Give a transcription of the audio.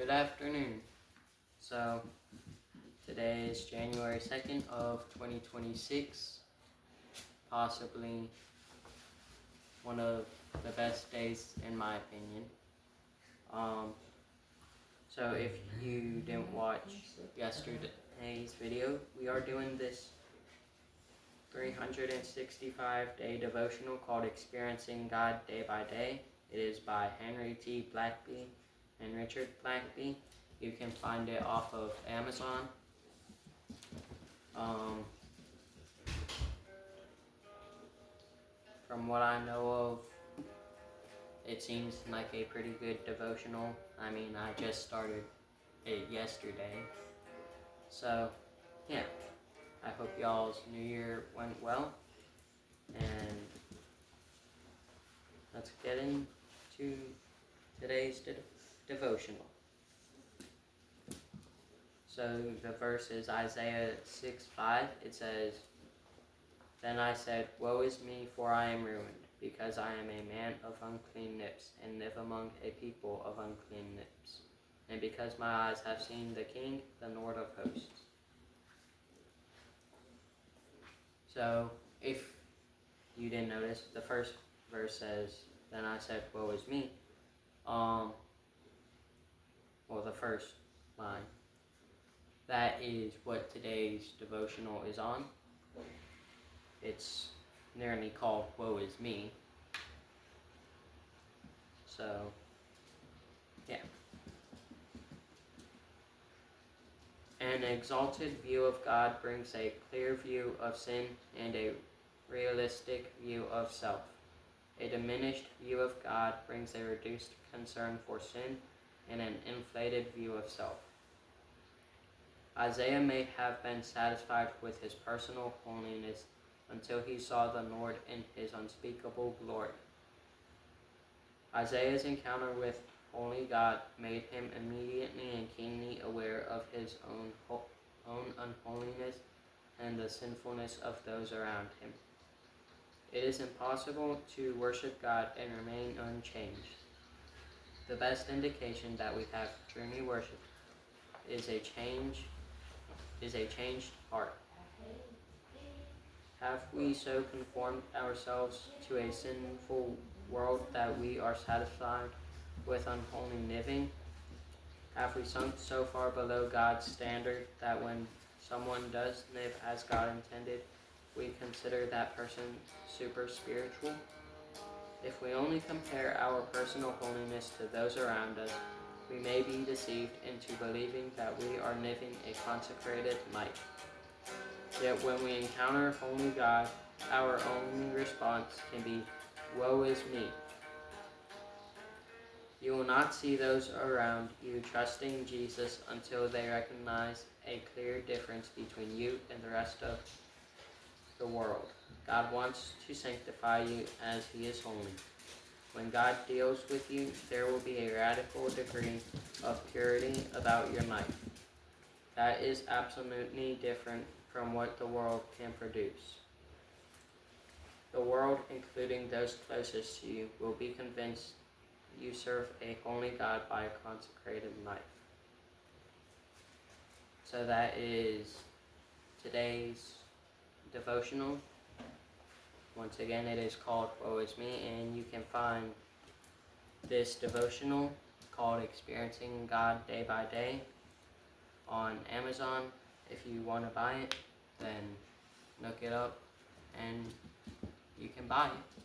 Good afternoon. So, today is January 2nd of 2026, possibly one of the best days in my opinion. So if you didn't watch yesterday's video, we are doing this 365-day devotional called Experiencing God Day by Day. It is by Henry T. Blackby and Richard Blackby. You can find it off of Amazon. From what I know of, it seems like a pretty good devotional. I mean, I just started it yesterday. So, yeah. I hope y'all's New Year went well. And let's get into today's devotional. So the verse is Isaiah 6:5. It says, "Then I said, Woe is me, for I am ruined, because I am a man of unclean lips, and live among a people of unclean lips, and because my eyes have seen the King, the Lord of hosts." So, if you didn't notice, the first verse says, "Then I said, Woe is me." The first line. That is what today's devotional is on. It's nearly called Woe Is Me. So, yeah. An exalted view of God brings a clear view of sin and a realistic view of self. A diminished view of God brings a reduced concern for sin and an inflated view of self. Isaiah may have been satisfied with his personal holiness until he saw the Lord in his unspeakable glory. Isaiah's encounter with holy God made him immediately and keenly aware of his own unholiness and the sinfulness of those around him. It is impossible to worship God and remain unchanged. The best indication that we have truly worship is a changed heart. Have we so conformed ourselves to a sinful world that we are satisfied with unholy living? Have we sunk so far below God's standard that when someone does live as God intended, we consider that person super spiritual? If we only compare our personal holiness to those around us, we may be deceived into believing that we are living a consecrated life. Yet when we encounter holy God, our only response can be, Woe is me. You will not see those around you trusting Jesus until they recognize a clear difference between you and the rest of the world. God wants to sanctify you as He is holy. When God deals with you, there will be a radical degree of purity about your life. That is absolutely different from what the world can produce. The world, including those closest to you, will be convinced you serve a holy God by a consecrated life. So that is today's devotional. Once again, it is called Woe Is Me, and you can find this devotional called Experiencing God Day by Day on Amazon. If you want to buy it, then look it up and you can buy it.